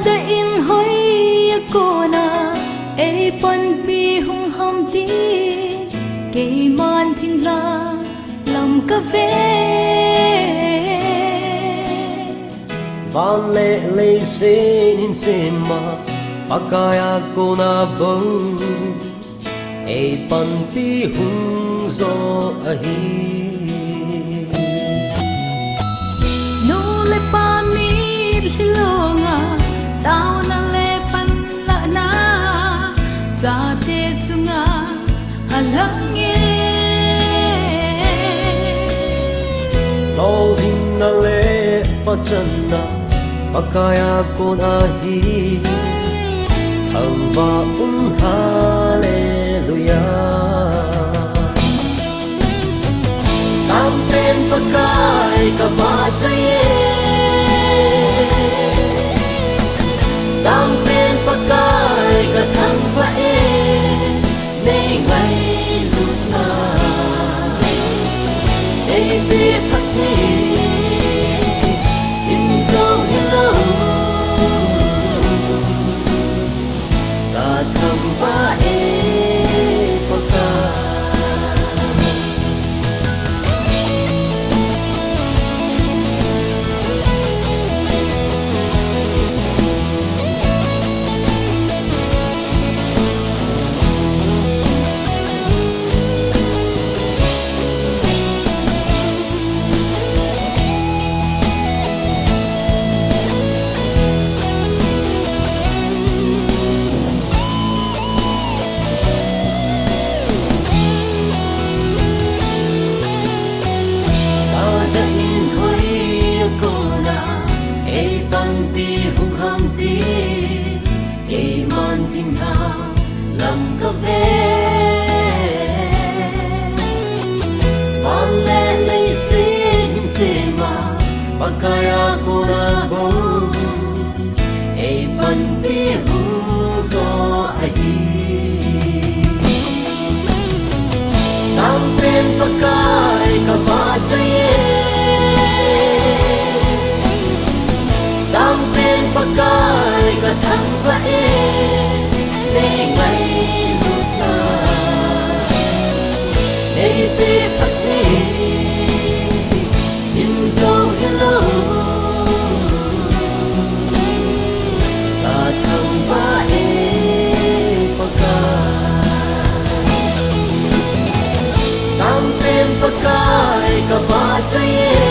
da in hoi ko na e pan pi hung ham ti ke man thing la lam ka ve van le sen in sen ma pakaya ko na bong e pan pi hung zo ahi no le pa mi hilonga tao na le pan la na za te chunga alang e tao hin na le pa chan na pakaya ko na hi Hamba hallelujah Sampen pakai ka bacaye Sampen pakai ka thang va e Nei ngai lut na Nei be pakhe Sin zo hello thầm va e paka Pakaya ko na bo e pan pi hu zo ahi Sampen pakai ka bacaye Sampen pakai ka thang va e Nei ngai lut na Nei pe pakhe Sin zo hello Ta thang va e paka Sampen pakai ka bacaye